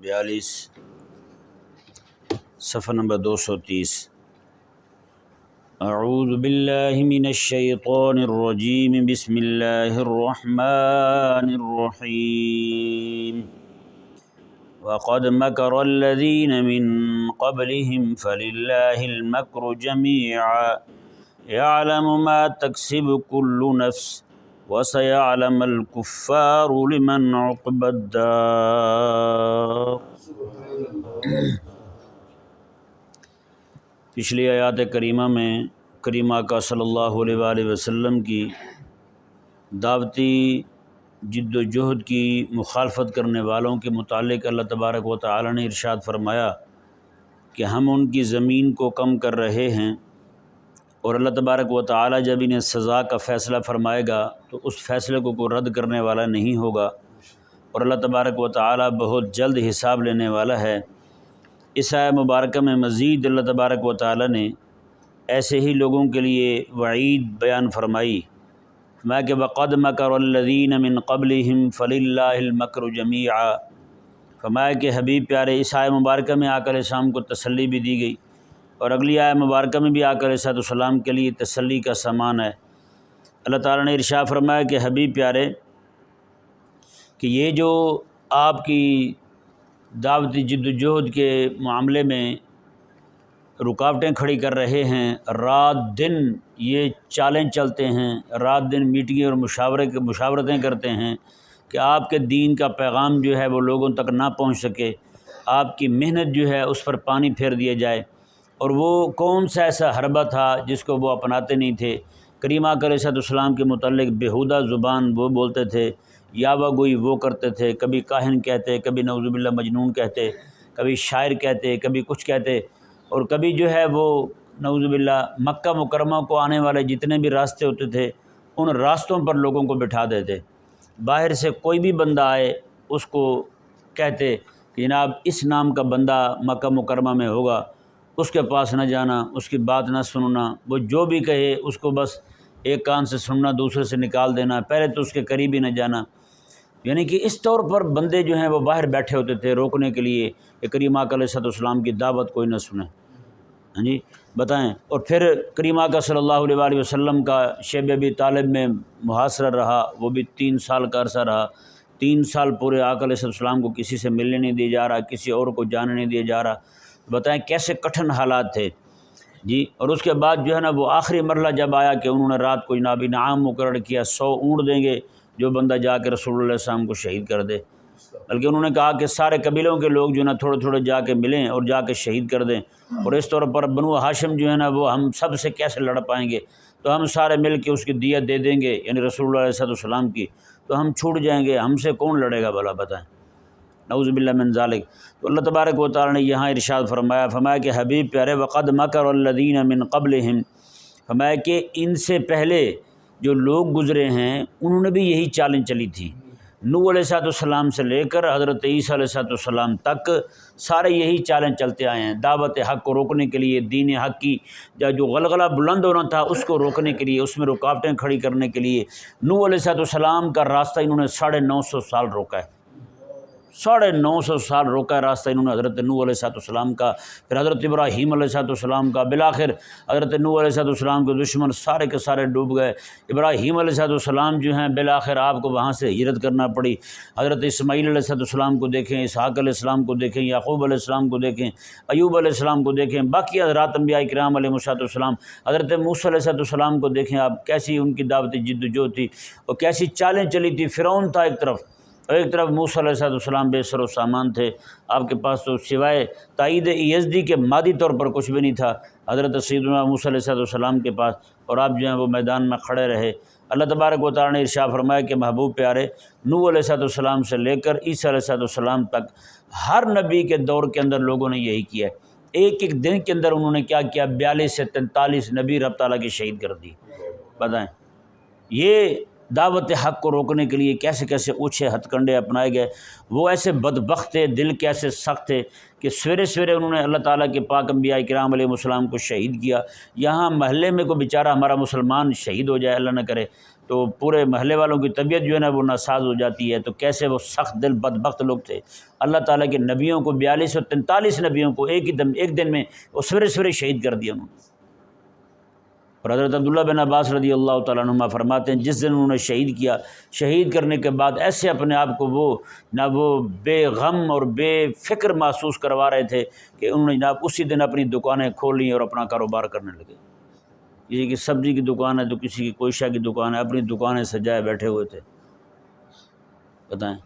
42 صفحہ نمبر 230۔ اعوذ باللہ من الشیطان الرجیم، بسم اللہ الرحمن الرحیم۔ وقد مکر الذین من قبلہم فللہ المکر جمیعا یعلم ما تکسب کل نفس وسيعلم الكفار لمن عقبى الدار۔ پچھلی آیات کریمہ میں کریم آقا صلی اللہ علیہ وآلہ وسلم کی دعوتی جد و جہد کی مخالفت کرنے والوں کے متعلق اللہ تبارک و تعالی نے ارشاد فرمایا کہ ہم ان کی زمین کو کم کر رہے ہیں، اور اللہ تبارک و تعالی جب انہیں سزا کا فیصلہ فرمائے گا تو اس فیصلے کو کوئی رد کرنے والا نہیں ہوگا، اور اللہ تبارک و تعالی بہت جلد حساب لینے والا ہے۔ اس آیہ مبارکہ میں مزید اللہ تبارک و تعالی نے ایسے ہی لوگوں کے لیے وعید بیان فرمائی، فرمایا کہ وقد مکر الذین من قبلہم فللہ المکر جمیعا۔ فرمایا کہ حبیب پیارے اس آیہ مبارکہ میں آقا علیہ السلام کو تسلی بھی دی گئی، اور اگلی آیہ مبارکہ میں بھی آقا علیہ السلام کے لیے تسلی کا سامان ہے۔ اللہ تعالیٰ نے ارشاد فرمایا کہ حبیب پیارے کہ یہ جو آپ کی دعوتی جد و جہد کے معاملے میں رکاوٹیں کھڑی کر رہے ہیں، رات دن یہ چالیں چلتے ہیں، رات دن میٹنگیں اور مشاورتیں کرتے ہیں کہ آپ کے دین کا پیغام جو ہے وہ لوگوں تک نہ پہنچ سکے، آپ کی محنت جو ہے اس پر پانی پھیر دیا جائے۔ اور وہ کون سا ایسا حربہ تھا جس کو وہ اپناتے نہیں تھے؟ کریم آقا علیہ السلام کے متعلق بیہودہ زبان وہ بولتے تھے، یاوہ گوئی وہ کرتے تھے، کبھی کاہن کہتے، کبھی نعوذ باللہ مجنون کہتے، کبھی شاعر کہتے، کبھی کچھ کہتے، اور کبھی جو ہے وہ نعوذ باللہ مکہ مکرمہ کو آنے والے جتنے بھی راستے ہوتے تھے ان راستوں پر لوگوں کو بٹھا دیتے، باہر سے کوئی بھی بندہ آئے اس کو کہتے کہ جناب اس نام کا بندہ مکہ مکرمہ میں ہوگا، اس کے پاس نہ جانا، اس کی بات نہ سننا، وہ جو بھی کہے اس کو بس ایک کان سے سننا دوسرے سے نکال دینا، پہلے تو اس کے قریب ہی نہ جانا۔ یعنی کہ اس طور پر بندے جو ہیں وہ باہر بیٹھے ہوتے تھے روکنے کے لیے کہ کریم آقا علیہ السلام کی دعوت کوئی نہ سنے۔ ہاں جی بتائیں، اور پھر کریم آقا صلی اللہ علیہ وآلہ وسلم کا شیب ابی طالب میں محاصرہ رہا، وہ بھی 3 سال کا عرصہ رہا، 3 سال پورے آقا علیہ السلام کو کسی سے ملنے نہیں دیا جا رہا، کسی اور کو جانے نہیں دیا جا رہا۔ بتائیں کیسے کٹھن حالات تھے جی۔ اور اس کے بعد جو ہے نا وہ آخری مرحلہ جب آیا کہ انہوں نے رات کو جناب انعام مقرر کیا، 100 اونٹ دیں گے جو بندہ جا کے رسول اللہ علیہ السلام کو شہید کر دے، بلکہ انہوں نے کہا کہ سارے قبیلوں کے لوگ جو ہے نا تھوڑے تھوڑے جا کے ملیں اور جا کے شہید کر دیں، اور اس طور پر بنو ہاشم جو ہے نا وہ ہم سب سے کیسے لڑ پائیں گے، تو ہم سارے مل کے اس کی دیت دے دیں گے، یعنی رسول اللہ علیہ السلام کی، تو ہم چھوٹ جائیں گے، ہم سے کون لڑے گا بھلا بتائیں، نعوذ باللہ من ذالک۔ تو اللہ تبارک و تعالی نے یہاں ارشاد فرمایا کہ حبیب پیارے وقد مکر الذین من قبلہم، فرمایا کہ ان سے پہلے جو لوگ گزرے ہیں انہوں نے بھی یہی چالیں چلی تھی، نوح علیہ السلام سے لے کر حضرت عیسیٰ علیہ السلام تک سارے یہی چالیں چلتے آئے ہیں، دعوت حق کو روکنے کے لیے، دین حق کی جو غلغلہ بلند ہونا تھا اس کو روکنے کے لیے، اس میں رکاوٹیں کھڑی کرنے کے لیے نوح علیہ السلام کا راستہ انہوں نے 950 سال روکا ہے، 950 سال روکا ہے راستہ انہوں نے حضرت نوح علیہ السلام کا، پھر حضرت ابراہیم علیہ السلام کا، بالآخر حضرت نوح علیہ السلام کے دشمن سارے کے سارے ڈوب گئے، ابراہیم علیہ السلام جو ہیں بالآخر آپ کو وہاں سے ہجرت کرنا پڑی، حضرت اسماعیل علیہ السلام کو دیکھیں، اسحاق علیہ السلام کو دیکھیں، یعقوب علیہ السلام کو دیکھیں، ایوب علیہ السلام کو دیکھیں، باقی حضرات انبیاء کرام علیہ السلام، حضرت موسیٰ علیہ السلام کو دیکھیں آپ، کیسی ان کی دعوتی جد و جہد تھی اور کیسی چالیں چلی تھی۔ فرعون تھا ایک طرف، اور ایک طرف موسیٰ علیہ السلام بے سر و سامان تھے، آپ کے پاس تو سوائے تائید یزدی کے مادی طور پر کچھ بھی نہیں تھا حضرت سیدنا موسیٰ علیہ السلام کے پاس، اور آپ جو ہیں وہ میدان میں کھڑے رہے۔ اللہ تبارک و تعالی نے ارشاد فرمایا کہ محبوب پیارے نوح علیہ السلام سے لے کر عیسیٰ علیہ السلام تک ہر نبی کے دور کے اندر لوگوں نے یہی کیا ہے، ایک ایک دن کے اندر انہوں نے کیا کیا، 42 سے 43 نبی رب تعالیٰ کی شہید کر دی۔ بتائیں یہ دعوت حق کو روکنے کے لیے کیسے کیسے اوچھے ہتھ کنڈے اپنائے گئے، وہ ایسے بدبخت تھے، دل کے ایسے سخت تھے کہ سویرے سویرے انہوں نے اللہ تعالیٰ کے پاک انبیاء کرام علیہ السلام کو شہید کیا۔ یہاں محلے میں کوئی بیچارہ ہمارا مسلمان شہید ہو جائے اللہ نہ کرے تو پورے محلے والوں کی طبیعت جو ہے نا وہ ناساز ہو جاتی ہے۔ تو کیسے وہ سخت دل بدبخت لوگ تھے، اللہ تعالیٰ کے نبیوں کو 4243 نبیوں کو ایک دن میں وہ سویرے سویرے شہید کر دیا انہوں نے۔ اور حضرت عبداللہ بن عباس رضی اللہ تعالیٰ عنہما فرماتے ہیں جس دن انہوں نے شہید کیا، شہید کرنے کے بعد ایسے اپنے آپ کو وہ بے غم اور بے فکر محسوس کروا رہے تھے کہ انہوں نے جناب اسی دن اپنی دکانیں کھول لیں اور اپنا کاروبار کرنے لگے۔ کسی کی سبزی کی دکان ہے تو کسی کی کوئشہ کی دکان ہے، اپنی دکانیں سجائے بیٹھے ہوئے تھے۔ بتائیں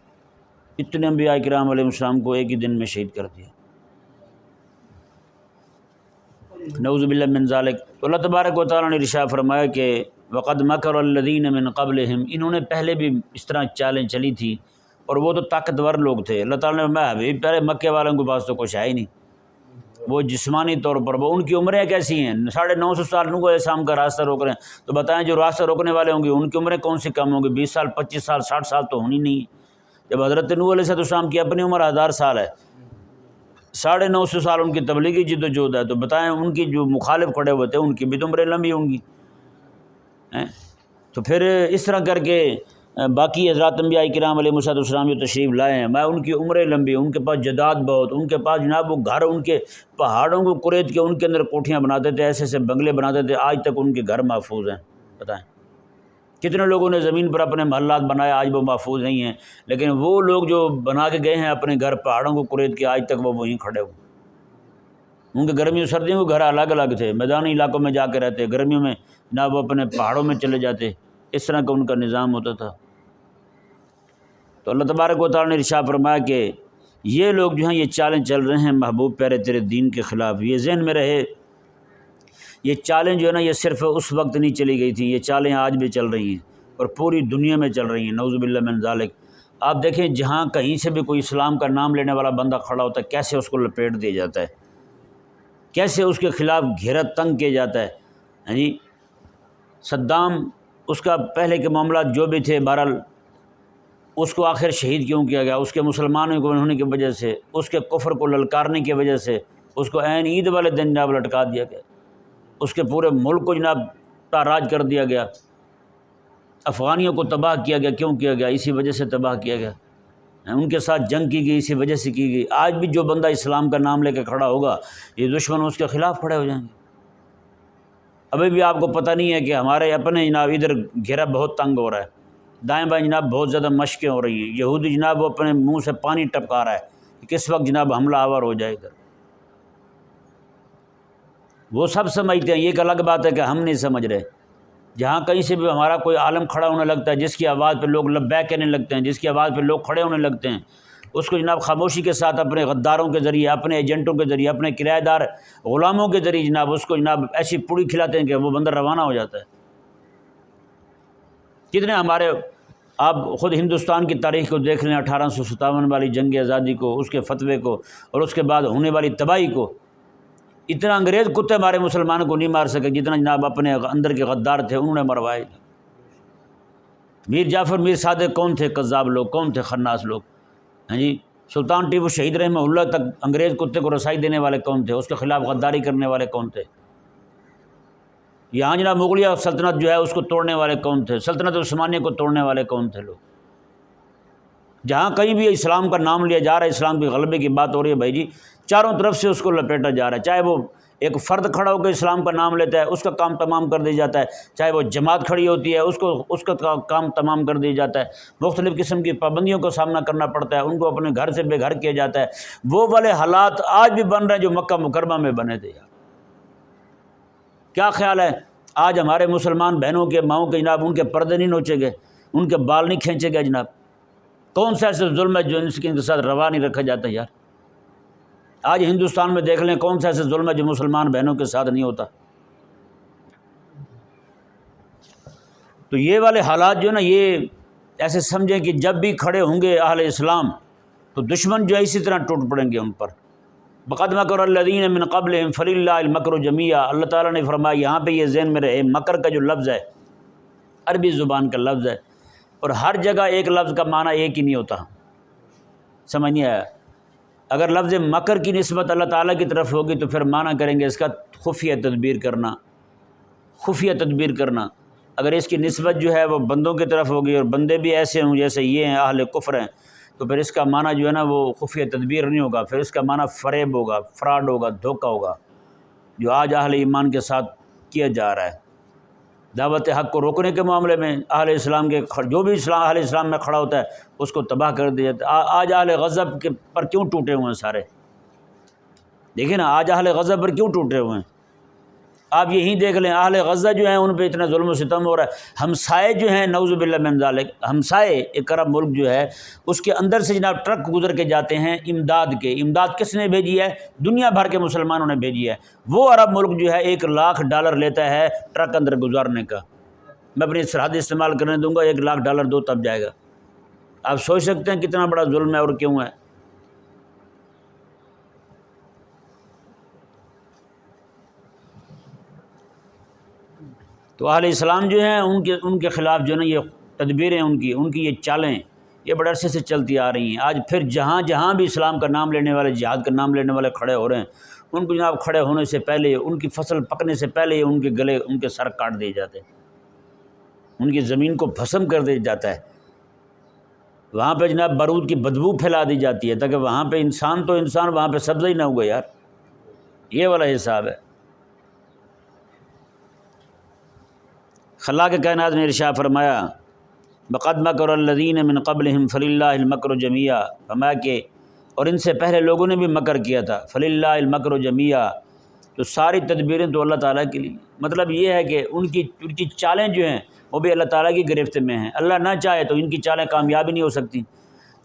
اتنے انبیاء کرام علیہ السلام کو ایک ہی دن میں شہید کر دیا، نعوذ باللہ من ذالک۔ تو اللہ تبارک و تعالیٰ نے ارشاد فرمایا کہ وقد مکر الذین من قبلہم، انہوں نے پہلے بھی اس طرح چالیں چلی تھی اور وہ تو طاقتور لوگ تھے۔ اللہ تعالیٰ نے فرمایا ابھی پہلے مکے والوں کے پاس تو کچھ ہے ہی نہیں، وہ جسمانی طور پر وہ ان کی عمریں کیسی ہیں، 950 سال ان کو اسلام کا راستہ روک رہے ہیں، تو بتائیں جو راستہ روکنے والے ہوں گے ان کی عمریں کون سی کم ہوں گی؟ 20 سال 25 سال 60 سال تو ہونی نہیں ہے۔ جب حضرت نوح علیہ السلام کی اپنی عمر 1000 سال ہے، 950 سال ان کی تبلیغی جد و جہد ہے، تو بتائیں ان کی جو مخالف کھڑے ہوئے تھے ان کی بھی تو عمریں لمبی ہوں گی۔ تو پھر اس طرح کر کے باقی حضرات انبیاء کرام علیہ السلام جو تشریف لائے ہیں، میں ان کی عمریں لمبی، ان کے پاس جداد بہت، ان کے پاس جناب وہ گھر ان کے پہاڑوں کو قرید کے ان کے اندر کوٹھیاں بناتے تھے، ایسے ایسے بنگلے بناتے تھے، آج تک ان کے گھر محفوظ ہیں۔ بتائیں کتنے لوگوں نے زمین پر اپنے محلات بنائے، آج وہ محفوظ نہیں ہیں، لیکن وہ لوگ جو بنا کے گئے ہیں اپنے گھر پہاڑوں کو قرید کے، آج تک وہ وہیں کھڑے ہوئے۔ ان کے گرمیوں سردیوں کے گھر الگ الگ تھے، میدانی علاقوں میں جا کے رہتے، گرمیوں میں نہ وہ اپنے پہاڑوں میں چلے جاتے، اس طرح کا ان کا نظام ہوتا تھا۔ تو اللہ تبارک و تعالیٰ نے ارشاد فرمایا کہ یہ لوگ جو ہیں یہ چالیں چل رہے ہیں محبوب پیارے تیرے دین کے خلاف۔ یہ ذہن میں رہے یہ چالیں جو ہے نا یہ صرف اس وقت نہیں چلی گئی تھیں، یہ چالیں آج بھی چل رہی ہیں اور پوری دنیا میں چل رہی ہیں، نعوذ باللہ من ذالک۔ آپ دیکھیں جہاں کہیں سے بھی کوئی اسلام کا نام لینے والا بندہ کھڑا ہوتا ہے کیسے اس کو لپیٹ دیا جاتا ہے، کیسے اس کے خلاف گھیرا تنگ کیا جاتا ہے۔ ہاں جی، صدام اس کا پہلے کے معاملات جو بھی تھے بہرحال اس کو آخر شہید کیوں کیا گیا؟ اس کے مسلمانوں کو ہونے کی وجہ سے، اس کے کفر کو للکارنے کی وجہ سے اس کو عین عید والے دن جناب لٹکا دیا گیا، اس کے پورے ملک کو جناب تاراج کر دیا گیا، افغانیوں کو تباہ کیا گیا۔ کیوں کیا گیا؟ اسی وجہ سے تباہ کیا گیا، ان کے ساتھ جنگ کی گئی، اسی وجہ سے کی گئی۔ آج بھی جو بندہ اسلام کا نام لے کے کھڑا ہوگا یہ دشمن اس کے خلاف کھڑے ہو جائیں گے۔ ابھی بھی آپ کو پتہ نہیں ہے کہ ہمارے اپنے جناب ادھر گھیرا بہت تنگ ہو رہا ہے، دائیں بائیں جناب بہت زیادہ مشقیں ہو رہی ہیں، یہودی جناب وہ اپنے منہ سے پانی ٹپکا رہا ہے کہ کس وقت جناب حملہ آور ہو جائے ادھر۔ وہ سب سمجھتے ہیں، یہ ایک الگ بات ہے کہ ہم نہیں سمجھ رہے۔ جہاں کہیں سے بھی ہمارا کوئی عالم کھڑا ہونے لگتا ہے، جس کی آواز پہ لوگ لبیک کہنے لگتے ہیں، جس کی آواز پہ لوگ کھڑے ہونے لگتے ہیں، اس کو جناب خاموشی کے ساتھ اپنے غداروں کے ذریعے، اپنے ایجنٹوں کے ذریعے، اپنے کرایہ دار غلاموں کے ذریعے جناب اس کو جناب ایسی پوڑی کھلاتے ہیں کہ وہ بندہ روانہ ہو جاتا ہے۔ کتنے ہمارے آپ خود ہندوستان کی تاریخ کو دیکھ لیں، 1857 والی جنگ آزادی کو، اس کے فتوے کو، اور اس کے بعد ہونے والی تباہی کو، اتنا انگریز کتے ہمارے مسلمانوں کو نہیں مار سکے جتنا جناب اپنے اندر کے غدار تھے انہوں نے مروائے۔ میر جعفر میر صادق کون تھے؟ کذاب لوگ کون تھے؟ خناس لوگ۔ ہاں جی، سلطان ٹیپو شہید رحمہ اللہ تک انگریز کتے کو رسائی دینے والے کون تھے؟ اس کے خلاف غداری کرنے والے کون تھے؟ یہاں جناب مغلیہ سلطنت جو ہے اس کو توڑنے والے کون تھے؟ سلطنت عثمانیہ کو توڑنے والے کون تھے لوگ؟ جہاں کہیں بھی اسلام کا نام لیا جا رہا ہے، اسلام کے غلبے کی بات ہو رہی ہے، بھائی جی چاروں طرف سے اس کو لپیٹا جا رہا ہے۔ چاہے وہ ایک فرد کھڑا ہو کے اسلام کا نام لیتا ہے اس کا کام تمام کر دیا جاتا ہے، چاہے وہ جماعت کھڑی ہوتی ہے اس کا کام تمام کر دیا جاتا ہے، مختلف قسم کی پابندیوں کا سامنا کرنا پڑتا ہے، ان کو اپنے گھر سے بے گھر کیا جاتا ہے۔ وہ والے حالات آج بھی بن رہے ہیں جو مکہ مکرمہ میں بنے تھے۔ یار کیا خیال ہے آج ہمارے مسلمان بہنوں کے ماؤں کے جناب ان کے پردے نہیں نوچے گئے، ان کے بال نہیں کھینچے گئے جناب؟ کون سا ایسا ظلم ہے جو ان کے ساتھ روا نہیں رکھا جاتا؟ یار آج ہندوستان میں دیکھ لیں کون سا ایسا ظلم ہے جو مسلمان بہنوں کے ساتھ نہیں ہوتا؟ تو یہ والے حالات جو ہے نا یہ ایسے سمجھیں کہ جب بھی کھڑے ہوں گے اہل اسلام تو دشمن جو ہے اسی طرح ٹوٹ پڑیں گے ان پر۔ وقد مکر الذین من قبلہم فللہ المکر جمیعا، اللہ تعالیٰ نے فرمایا یہاں پہ یہ ذہن میں رہے مکر کا جو لفظ ہے عربی زبان کا لفظ ہے، اور ہر جگہ ایک لفظ کا معنی ایک ہی نہیں ہوتا، سمجھ نہیں آیا؟ اگر لفظ مکر کی نسبت اللہ تعالیٰ کی طرف ہوگی تو پھر معنی کریں گے اس کا خفیہ تدبیر کرنا، خفیہ تدبیر کرنا۔ اگر اس کی نسبت جو ہے وہ بندوں کی طرف ہوگی اور بندے بھی ایسے ہوں جیسے یہ ہیں اہل کفر ہیں، تو پھر اس کا معنی جو ہے نا وہ خفیہ تدبیر نہیں ہوگا، پھر اس کا معنی فریب ہوگا، فراڈ ہوگا، دھوکہ ہوگا، جو آج اہل ایمان کے ساتھ کیا جا رہا ہے۔ دعوت حق کو روکنے کے معاملے میں اہل اسلام کے جو بھی اہل اسلام میں کھڑا ہوتا ہے اس کو تباہ کر دیا جاتا ہے۔ آج اہل غضب کے پر کیوں ٹوٹے ہوئے ہیں سارے؟ دیکھیں نا آج اہل غضب پر کیوں ٹوٹے ہوئے ہیں؟ آپ یہی دیکھ لیں اہل غزہ جو ہیں ان پہ اتنا ظلم و ستم ہو رہا ہے۔ ہمسائے جو ہیں نعوذ باللہ من ذالک، ہمسائے ایک عرب ملک جو ہے اس کے اندر سے جناب ٹرک گزر کے جاتے ہیں امداد کے۔ امداد کس نے بھیجی ہے؟ دنیا بھر کے مسلمانوں نے بھیجی ہے۔ وہ عرب ملک جو ہے $1,00,000 لیتا ہے ٹرک اندر گزارنے کا۔ میں اپنی سرحد استعمال کرنے دوں گا، $1,00,000 دو تب جائے گا۔ آپ سوچ سکتے ہیں کتنا بڑا ظلم ہے اور کیوں ہے۔ تو اہل اسلام جو ہیں ان کے خلاف جو ہے نا یہ تدبیریں ان کی یہ چالیں یہ بڑے عرصے سے چلتی آ رہی ہیں۔ آج پھر جہاں جہاں بھی اسلام کا نام لینے والے، جہاد کا نام لینے والے کھڑے ہو رہے ہیں، ان کو جناب کھڑے ہونے سے پہلے، ان کی فصل پکنے سے پہلے ان کے گلے، ان کے سر کاٹ دیے جاتے ہیں، ان کی زمین کو بھسم کر دیا جاتا ہے، وہاں پہ جناب بارود کی بدبو پھیلا دی جاتی ہے تاکہ وہاں پہ انسان تو انسان، وہاں پہ سبزہ ہی نہ ہوگا یار۔ یہ والا حساب ہے۔ خلاق کائنات نے ارشاد فرمایا وَقَدْ مَكَرَ الَّذِينَ مِن قَبْلِهِمْ فَلِلَّهِ الْمَكْرُ جَمِيعًا، فرمایا کہ اور ان سے پہلے لوگوں نے بھی مکر کیا تھا، فَلِلَّهِ الْمَكْرُ جَمِيعًا، تو ساری تدبیریں تو اللہ تعالیٰ کے لیے۔ مطلب یہ ہے کہ ان کی چالیں جو ہیں وہ بھی اللہ تعالیٰ کی گرفت میں ہیں۔ اللہ نہ چاہے تو ان کی چالیں کامیاب نہیں ہو سکتی۔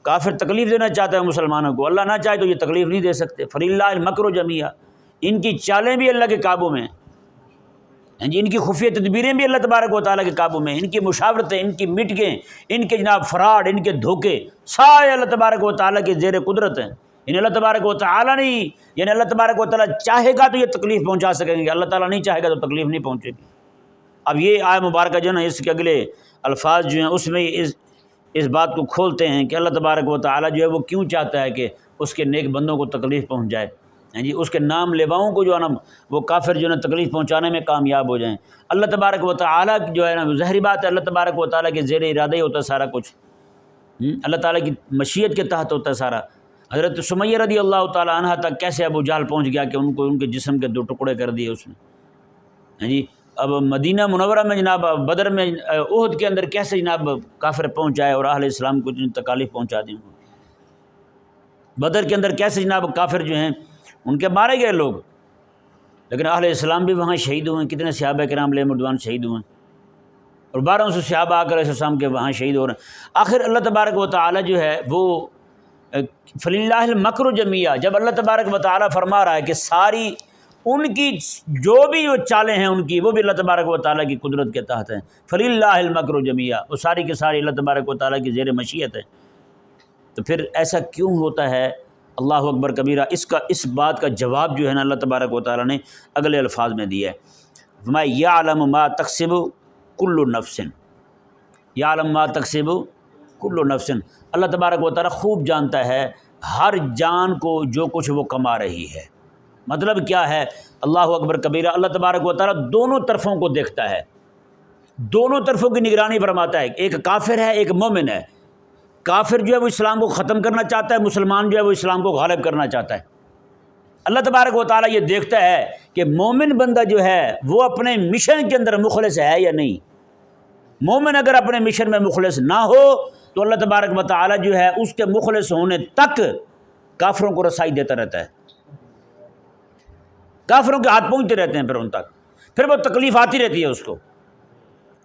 کافر تکلیف دینا چاہتا ہے مسلمانوں کو، اللہ نہ چاہے تو یہ تکلیف نہیں دے سکتے۔ فَلِلَّهِ الْمَكْرُ جَمِيعًا، ان کی چالیں بھی اللہ کے قابو میں ہیں، ان کی خفیہ تدبیریں بھی اللہ تبارک و تعالیٰ کے قابو میں، ان کی مشاورتیں، ان کی میٹنگیں، ان کے جناب فراڈ، ان کے دھوکے سارے اللہ تبارک و تعالیٰ کے زیر قدرت ہیں۔ ان اللہ تبارک و تعالیٰ نہیں، یعنی اللہ تبارک و تعالیٰ چاہے گا تو یہ تکلیف پہنچا سکیں گے، اللہ تعالیٰ نہیں چاہے گا تو تکلیف نہیں پہنچے گی۔ اب یہ آیت مبارکہ جو ہے نا اس کے اگلے الفاظ جو ہیں اس میں اس بات کو کھولتے ہیں کہ اللہ تبارک و تعالیٰ جو ہے وہ کیوں چاہتا ہے کہ اس کے نیک بندوں کو تکلیف پہنچ جائے، جی اس کے نام لیواؤں کو جو ہے نا وہ کافر جو ہے نا تکلیف پہنچانے میں کامیاب ہو جائیں۔ اللہ تبارک و تعالیٰ جو ہے نا ظاہری بات ہے اللہ تبارک و تعالیٰ کے زیر ارادہ ہی ہوتا ہے سارا کچھ، اللہ تعالیٰ کی مشیت کے تحت ہوتا ہے سارا۔ حضرت سمیہ رضی اللہ تعالیٰ عنہ تک کیسے ابو جہل پہنچ گیا کہ ان کو ان کے جسم کے 2 ٹکڑے کر دیے اس نے، جی اب مدینہ منورہ میں جناب بدر میں احد کے اندر کیسے جناب کافر پہنچ جائے اور اہل اسلام کو تکالیف پہنچا دیں۔ بدر کے اندر کیسے جناب کافر جو ہیں ان کے مارے گئے لوگ، لیکن اہل اسلام بھی وہاں شہید ہوئے ہیں۔ کتنے صحابہ کرام علیہم رضوان شہید ہوئے ہیں اور 1200 صحابہ آ کر علیہ السلام کے وہاں شہید ہو رہے ہیں۔ آخر اللہ تبارک و تعالیٰ جو ہے وہ فَلِلَّهِ الْمَكْرُ جَمِيعًا، جب اللہ تبارک و تعالیٰ فرما رہا ہے کہ ساری ان کی جو بھی وہ چالیں ہیں ان کی وہ بھی اللہ تبارک و تعالیٰ کی قدرت کے تحت ہیں، فَلِلَّهِ الْمَكْرُ جَمِيعًا، وہ ساری کی ساری اللہ تبارک و تعالیٰ کی زیر مشیت ہے۔ تو پھر ایسا کیوں ہوتا ہے؟ اللہ اکبر کبیرہ، اس بات کا جواب جو ہے نا اللہ تبارک و تعالیٰ نے اگلے الفاظ میں دیا ہے۔ فرمایا یعلم ما تکسب کل نفس، یعلم ما تکسب کل نفس، اللہ تبارک و تعالیٰ خوب جانتا ہے ہر جان کو جو کچھ وہ کما رہی ہے۔ مطلب کیا ہے؟ اللہ اکبر کبیرہ، اللہ تبارک و تعالیٰ دونوں طرفوں کو دیکھتا ہے، دونوں طرفوں کی نگرانی فرماتا ہے۔ ایک کافر ہے، ایک مومن ہے۔ کافر جو ہے وہ اسلام کو ختم کرنا چاہتا ہے، مسلمان جو ہے وہ اسلام کو غالب کرنا چاہتا ہے۔ اللہ تبارک و تعالیٰ یہ دیکھتا ہے کہ مومن بندہ جو ہے وہ اپنے مشن کے اندر مخلص ہے یا نہیں۔ مومن اگر اپنے مشن میں مخلص نہ ہو تو اللہ تبارک و تعالیٰ جو ہے اس کے مخلص ہونے تک کافروں کو رسائی دیتا رہتا ہے، کافروں کے ہاتھ پہنچتے رہتے ہیں، پھر ان تک پھر وہ تکلیف آتی رہتی ہے اس کو،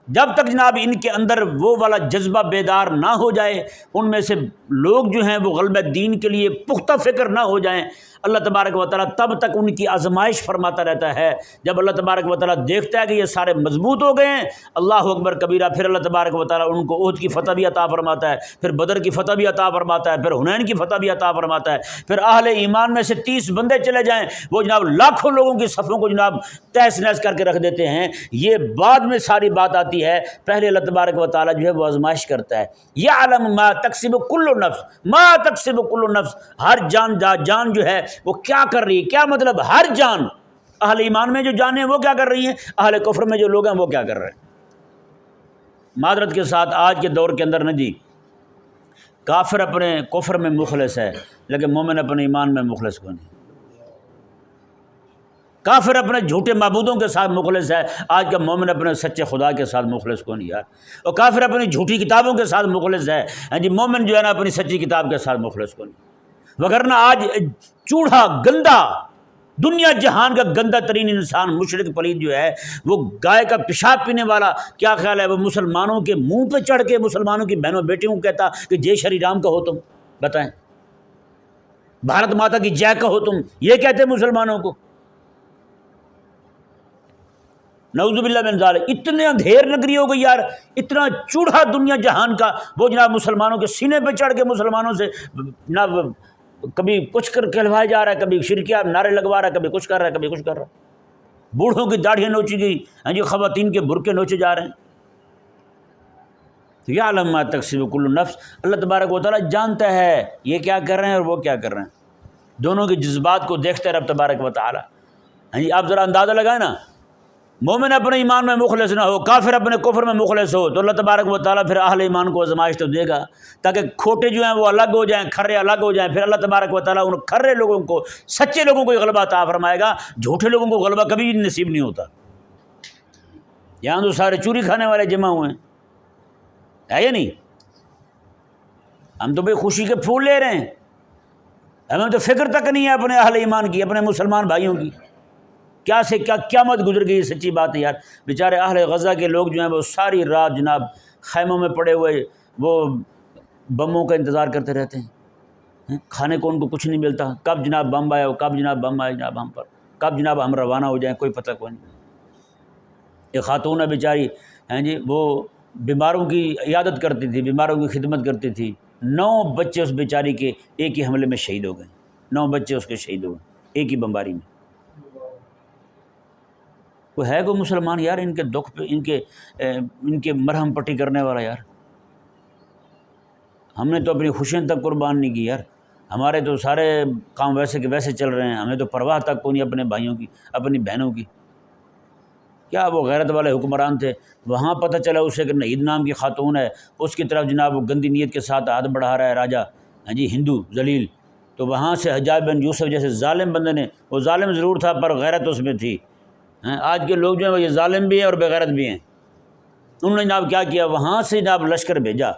جب تک جناب ان کے اندر وہ والا جذبہ بیدار نہ ہو جائے، ان میں سے لوگ جو ہیں وہ غلبہ دین کے لیے پختہ فکر نہ ہو جائیں، اللہ تبارک و تعالیٰ تب تک ان کی آزمائش فرماتا رہتا ہے۔ جب اللہ تبارک و تعالیٰ دیکھتا ہے کہ یہ سارے مضبوط ہو گئے ہیں، اللہ اکبر کبیرہ، پھر اللہ تبارک و تعالیٰ ان کو احد کی فتح بھی عطا فرماتا ہے، پھر بدر کی فتح بھی عطا فرماتا ہے، پھر حنین کی فتح بھی عطا فرماتا ہے، پھر اہل ایمان میں سے 30 بندے چلے جائیں، وہ جناب لاکھوں لوگوں کی صفوں کو جناب تہس نہس کر کے رکھ دیتے ہیں۔ یہ بعد میں ساری بات آتی ہے، پہلے اللہ تبارک و تعالیٰ جو ہے وہ آزمائش کرتا ہے۔ یعلم ما تکسب کل نفس، ما تکسب کل نفس، ہر جان جو ہے وہ کیا کر رہی ہے، کیا مطلب ہر جان، اہل ایمان میں جو جانیں وہ کیا کر رہی ہیں، اہل کفر میں جو لوگ ہیں وہ کیا کر رہے ہیں۔ معذرت کے ساتھ آج کے دور کے اندر نہ جی، کافر اپنے کفر میں مخلص ہے لیکن مومن اپنے ایمان میں مخلص کو نہیں۔ کافر اپنے جھوٹے معبودوں کے ساتھ مخلص ہے، آج کا مومن اپنے سچے خدا کے ساتھ مخلص کو نہیں یار۔ اور کافر اپنی جھوٹی کتابوں کے ساتھ مخلص ہے، ہاں جی، مومن جو ہے نا اپنی سچی کتاب کے ساتھ مخلص کو نہیں۔ وگرنہ آج چوڑا گندا، دنیا جہان کا گندا ترین انسان مشرک پلید جو ہے، وہ گائے کا پیشاب پینے والا، کیا خیال ہے وہ مسلمانوں کے منہ پہ چڑھ کے مسلمانوں کی بہنوں بیٹیوں کو کہتا کہ جے شری رام کہو تم، بتائیں بھارت ماتا کی جے کہو تم، یہ کہتے مسلمانوں کو؟ نعوذ باللہ من ذالک۔ اتنے اندھیر نگری ہو گئی یار، اتنا چوڑا دنیا جہان کا وہ جناب مسلمانوں کے سینے پہ چڑھ کے مسلمانوں سے جناب کبھی کچھ کر کہلوایا جا رہا ہے، کبھی شرکیہ نعرے لگوا رہا ہے، کبھی کچھ کر رہا ہے، کبھی کچھ کر رہا ہے۔ بوڑھوں کی داڑھیاں نوچی گئی، ہاں جی، خواتین کے برقعے نوچے جا رہے ہیں۔ تو یعلم ما تکسب کل نفس، اللہ تبارک و تعالیٰ جانتا ہے یہ کیا کر رہے ہیں اور وہ کیا کر رہے ہیں، دونوں کے جذبات کو دیکھتے رب تبارک و تعالیٰ۔ ہاں جی، آپ ذرا اندازہ لگائیں نا، مومن اپنے ایمان میں مخلص نہ ہو، کافر اپنے کفر میں مخلص ہو، تو اللہ تبارک و تعالیٰ پھر اہل ایمان کو آزمائش تو دے گا تاکہ کھوٹے جو ہیں وہ الگ ہو جائیں، کھرے الگ ہو جائیں۔ پھر اللہ تبارک و تعالیٰ ان کھرے لوگوں کو، سچے لوگوں کو غلبہ عطا فرمائے گا، جھوٹے لوگوں کو غلبہ کبھی نصیب نہیں ہوتا۔ یہاں تو سارے چوری کھانے والے جمع ہوئے ہیں، ہے یا نہیں؟ ہم تو بھائی خوشی کے پھول لے رہے ہیں، ہمیں تو فکر تک نہیں ہے اپنے اہل ایمان کی، اپنے مسلمان بھائیوں کی۔ کیا سے کیا قیامت گزر گئی، سچی بات ہے یار۔ بیچارے اہل غزہ کے لوگ جو ہیں وہ ساری رات جناب خیموں میں پڑے ہوئے وہ بموں کا انتظار کرتے رہتے ہیں، کھانے کو ان کو کچھ نہیں ملتا، کب جناب بم آیا ہو، کب جناب بم آئے جناب ہم پر، کب جناب ہم روانہ ہو جائیں، کوئی پتہ کوئی نہیں۔ ایک خاتون ہے بیچاری، ہیں جی، وہ بیماروں کی عیادت کرتی تھی، بیماروں کی خدمت کرتی تھی، 9 بچے اس بیچاری کے ایک ہی حملے میں شہید ہو گئے، 9 بچے اس کے شہید ہو گئے ایک ہی بمباری میں۔ وہ ہے کوئی مسلمان یار ان کے دکھ پہ، ان کے مرہم پٹی کرنے والا یار؟ ہم نے تو اپنی خوشیاں تک قربان نہیں کی یار، ہمارے تو سارے کام ویسے کے ویسے چل رہے ہیں، ہمیں تو پرواہ تک کو نہیں اپنے بھائیوں کی، اپنی بہنوں کی۔ کیا وہ غیرت والے حکمران تھے، وہاں پتہ چلا اسے کہ نہید نام کی خاتون ہے، اس کی طرف جناب وہ گندی نیت کے ساتھ ہاتھ بڑھا رہا ہے راجہ، ہاں جی، ہندو ذلیل، تو وہاں سے حجاج بن یوسف جیسے ظالم بندے نے، وہ ظالم ضرور تھا پر غیرت اس میں تھی۔ آج کے لوگ جو ہیں وہ یہ ظالم بھی ہیں اور بغیرت بھی ہیں۔ انہوں نے جناب کیا کیا، وہاں سے جناب لشکر بھیجا،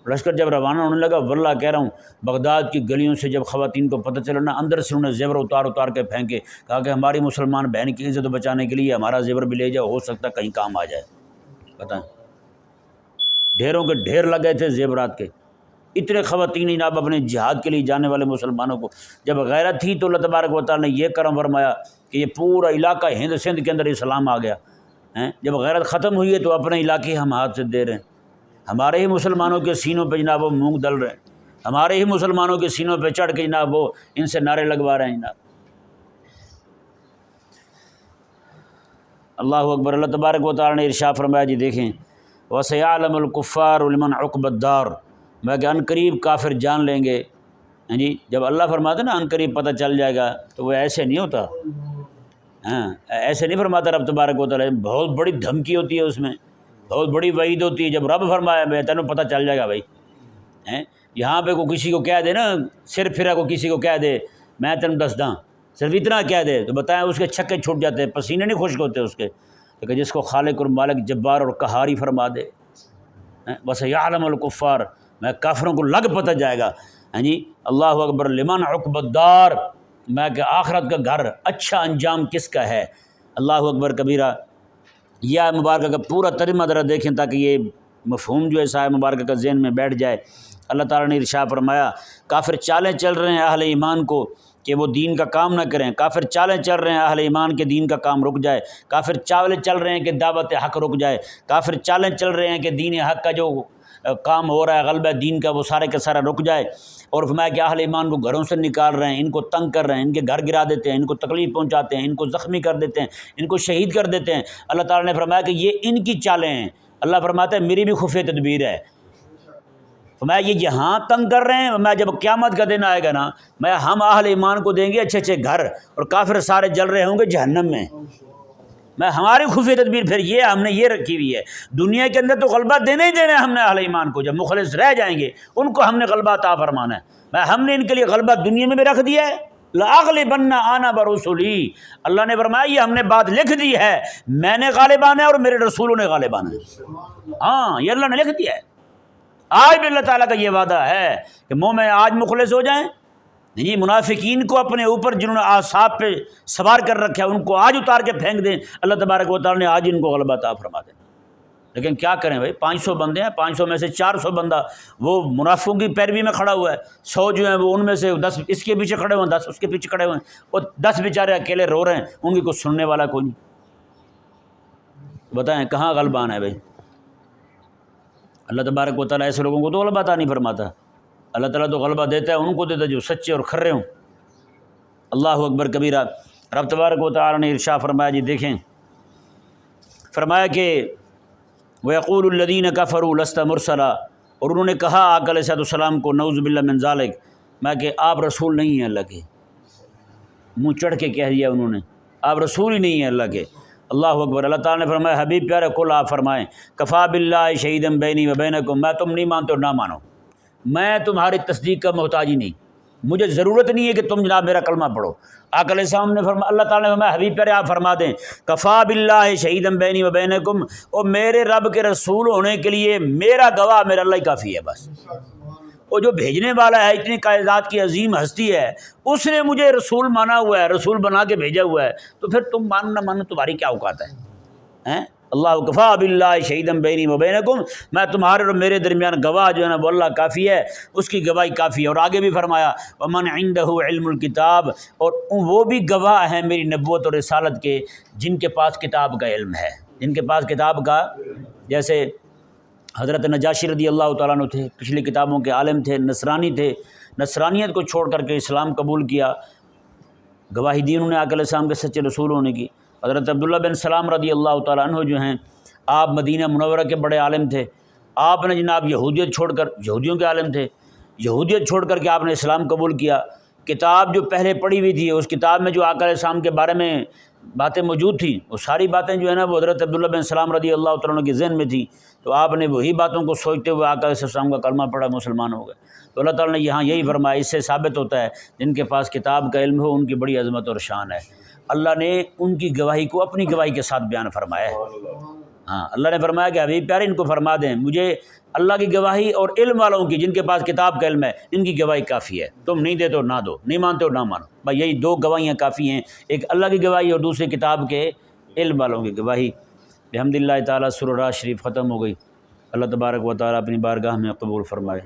لشکر جب روانہ ہونے لگا، واللہ کہہ رہا ہوں بغداد کی گلیوں سے جب خواتین کو پتہ چلا نا، اندر سے انہوں نے زیور اتار کے پھینکے، کہا کہ ہماری مسلمان بہن کی عزت بچانے کے لیے ہمارا زیور بھی لے جاؤ، ہو سکتا کہیں کام آ جائے۔ بتائیں، ڈھیروں کے ڈھیر لگ گئے تھے زیورات کے، اتنے خواتین جناب اپنے جہاد کے لیے جانے والے مسلمانوں کو جب غیرت تھی تو اللہ تبارک و تعالیٰ نے یہ کرم فرمایا کہ یہ پورا علاقہ ہند سندھ کے اندر اسلام آ گیا۔ جب غیرت ختم ہوئی ہے تو اپنے علاقے ہم ہاتھ سے دے رہے ہیں، ہمارے ہی مسلمانوں کے سینوں پہ جناب وہ مونگ ڈل رہے ہیں، ہمارے ہی مسلمانوں کے سینوں پہ چڑھ کے جناب وہ ان سے نعرے لگوا رہے ہیں جناب۔ اللہ اکبر۔ اللہ تبارک و تعالیٰ نے ارشاد فرمایا، جی دیکھیں، وَسَيَعْلَمُ الْكُفَّارُ لِمَنْ عُقْبَى الدَّارِ، میں کہ ان قریب کافر جان لیں گے۔ ہاں جی، جب اللہ فرماتا ہے نا ان قریب پتہ چل جائے گا، تو وہ ایسے نہیں ہوتا، ایسے نہیں فرماتا رب تبارک و تعالیٰ، بہت بڑی دھمکی ہوتی ہے اس میں، بہت بڑی وعید ہوتی ہے۔ جب رب فرمایا میں تینوں پتہ چل جائے گا بھائی، یہاں پہ کوئی کسی کو کہہ دے نا، سر پھرا کو کسی کو کہہ دے میں تینوں دس داں، صرف اتنا کہہ دے تو بتائیں اس کے چھکے چھوٹ جاتے ہیں، پسینے نہیں خشک ہوتے اس کے، لیکن جس کو خالق اور مالک جبار اور قہاری فرما دے، وَسَيَعْلَمُ الْكُفَّارُ، میں کافروں کو لگ پتہ جائے گا۔ ہاں جی، اللہ اکبر۔ لمن عقبى الدار، میں کہ آخرت کا گھر اچھا انجام کس کا ہے۔ اللہ اکبر کبیرہ۔ یہ مبارکہ کا پورا ترجمہ ذرا دیکھیں تاکہ یہ مفہوم جو ہے صاحب مبارکہ کا ذہن میں بیٹھ جائے۔ اللہ تعالیٰ نے ارشاد فرمایا، کافر چالیں چل رہے ہیں اہل ایمان کو کہ وہ دین کا کام نہ کریں، کافر چالیں چل رہے ہیں اہل ایمان کے دین کا کام رک جائے، کافر چالیں چل رہے ہیں کہ دعوت حق رک جائے، کافر چالیں چل رہے ہیں کہ دین حق کا جو کام ہو رہا ہے غلبہ دین کا وہ سارے کا سارا رک جائے۔ اور فرمایا کہ اہل ایمان کو گھروں سے نکال رہے ہیں، ان کو تنگ کر رہے ہیں، ان کے گھر گرا دیتے ہیں، ان کو تکلیف پہنچاتے ہیں، ان کو زخمی کر دیتے ہیں، ان کو شہید کر دیتے ہیں۔ اللہ تعالیٰ نے فرمایا کہ یہ ان کی چالیں ہیں۔ اللہ فرماتا ہے میری بھی خفیہ تدبیر ہے۔ فرمایا یہ یہاں تنگ کر رہے ہیں، میں جب قیامت کا دن آئے گا نا، ہم اہل ایمان کو دیں گے اچھے اچھے گھر، اور کافر سارے جل رہے ہوں گے جہنم میں۔ میں ہماری خفیہ تدبیر پھر یہ ہم نے یہ رکھی ہوئی ہے، دنیا کے اندر تو غلبہ دینے ہی دینا ہے ہم نے اہل ایمان کو، جب مخلص رہ جائیں گے ان کو ہم نے غلبہ عطا فرمانا ہے۔ میں ہم نے ان کے لیے غلبہ دنیا میں بھی رکھ دیا ہے، لَأَغْلِبَنَّ أَنَا بَرُسُلِي، اللہ نے فرمایا یہ ہم نے بات لکھ دی ہے، میں نے غالب آنا ہے اور میرے رسولوں نے غالب آنا ہے۔ ہاں یہ اللہ نے لکھ دیا ہے، آج بھی اللہ تعالیٰ کا یہ وعدہ ہے کہ مومن آج مخلص ہو جائیں، جی منافقین کو اپنے اوپر جنہوں نے اعصاب پہ سوار کر رکھا ہے ان کو آج اتار کے پھینک دیں، اللہ تبارک و تعالیٰ نے آج ان کو غلبہ عطا فرما دینا۔ لیکن کیا کریں بھائی، 500 بندے ہیں، 500 میں سے 400 بندہ وہ منافقوں کی پیروی میں کھڑا ہوا ہے، 100 جو ہیں وہ ان میں سے 10 اس کے پیچھے کھڑے ہوئے ہیں، 10 اس کے پیچھے کھڑے ہوئے ہیں، اور 10 بیچارے اکیلے رو رہے ہیں، ان کی کوئی سننے والا کوئی نہیں۔ بتائیں کہاں غلبہ آنا ہے بھائی؟ اللہ تبارک و تعالیٰ ایسے لوگوں کو تو غلبہ عطا نہیں فرماتا، اللہ تعالیٰ تو غلبہ دیتا ہے ان کو دیتا ہے جو سچے اور کھرے ہوں۔ اللہ اکبر کبیرہ۔ رب تبارک و تعالیٰ نے ارشاد فرمایا، جی دیکھیں، فرمایا کہ وَيَقُولُ الَّذِينَ كَفَرُوا لَسْتَ مُرْسَلًا، اور انہوں نے کہا آقا علیہ السلام کو، نعوذ باللہ من ذالک، میں کہ آپ رسول نہیں ہیں اللہ کے، منہ چڑھ کے کہہ دیا انہوں نے، آپ رسول ہی نہیں ہیں اللہ کے۔ اللہ اکبر۔ اللہ تعالیٰ نے فرمایا حبیب پیارے کل آپ فرمائیں کفا باللہ شہیدا بینی و بینکم، میں تم نہیں مانتے اور نہ مانو، میں تمہاری تصدیق کا محتاج ہی نہیں، مجھے ضرورت نہیں ہے کہ تم جناب میرا کلمہ پڑھو۔ آقا علیہ السلام نے فرمایا، اللہ تعالیٰ نے فرمایا حبیب پیارے آپ فرما دیں کفا باللہ شہیدا بینی و بینکم، اور میرے رب کے رسول ہونے کے لیے میرا گواہ میرا اللہ ہی کافی ہے بس۔ وہ جو بھیجنے والا ہے، اتنی کائنات کی عظیم ہستی ہے، اس نے مجھے رسول مانا ہوا ہے، رسول بنا کے بھیجا ہوا ہے، تو پھر تم مانو نہ مانو تمہاری کیا اوقات ہے؟ اللہ کفا باللہ شہیدا بینی و بینکم، میں تمہارے اور میرے درمیان گواہ جو ہے نا وہ اللہ کافی ہے، اس کی گواہی کافی ہے۔ اور آگے بھی فرمایا ومن عنده علم الکتاب، اور وہ بھی گواہ ہیں میری نبوت اور رسالت کے جن کے پاس کتاب کا علم ہے، جن کے پاس کتاب کا، جیسے حضرت نجاشی رضی اللہ تعالیٰ عنہ تھے، پچھلی کتابوں کے عالم تھے، نصرانی تھے، نصرانیت کو چھوڑ کر کے اسلام قبول کیا، گواہی دی انہوں نے آقا علیہ السلام کے سچے رسول ہونے کی۔ حضرت عبداللہ بن سلام رضی اللہ تعالیٰ عنہ جو ہیں، آپ مدینہ منورہ کے بڑے عالم تھے، آپ نے جناب یہودیت چھوڑ کر، یہودیوں کے عالم تھے، یہودیت چھوڑ کر کے آپ نے اسلام قبول کیا۔ کتاب جو پہلے پڑھی ہوئی تھی، اس کتاب میں جو آقا علیہ السلام کے بارے میں باتیں موجود تھیں، وہ ساری باتیں جو ہے نا وہ حضرت عبداللہ بن سلام رضی اللہ تعالیٰ عنہ کے ذہن میں تھیں، تو آپ نے وہی باتوں کو سوچتے ہوئے آقا علیہ السلام کا کلمہ پڑھا، مسلمان ہو گئے۔ تو اللہ تعالیٰ نے یہاں یہی فرمایا، اس سے ثابت ہوتا ہے جن کے پاس کتاب کا علم ہو ان کی بڑی عظمت اور شان ہے۔ اللہ نے ان کی گواہی کو اپنی گواہی کے ساتھ بیان فرمایا ہے۔ ہاں اللہ نے فرمایا کہ حبیب پیارے ان کو فرما دیں مجھے اللہ کی گواہی اور علم والوں کی جن کے پاس کتاب کا علم ہے ان کی گواہی کافی ہے، تم نہیں دیتے اور نہ دو، نہیں مانتے اور نہ مانو، بھائی یہی 2 گواہیاں کافی ہیں، ایک اللہ کی گواہی اور دوسری کتاب کے علم والوں کی گواہی۔ بحمد اللہ تعالیٰ سورہ راہ شریف ختم ہو گئی، اللہ تبارک و تعالیٰ اپنی بارگاہ میں قبول فرمائے۔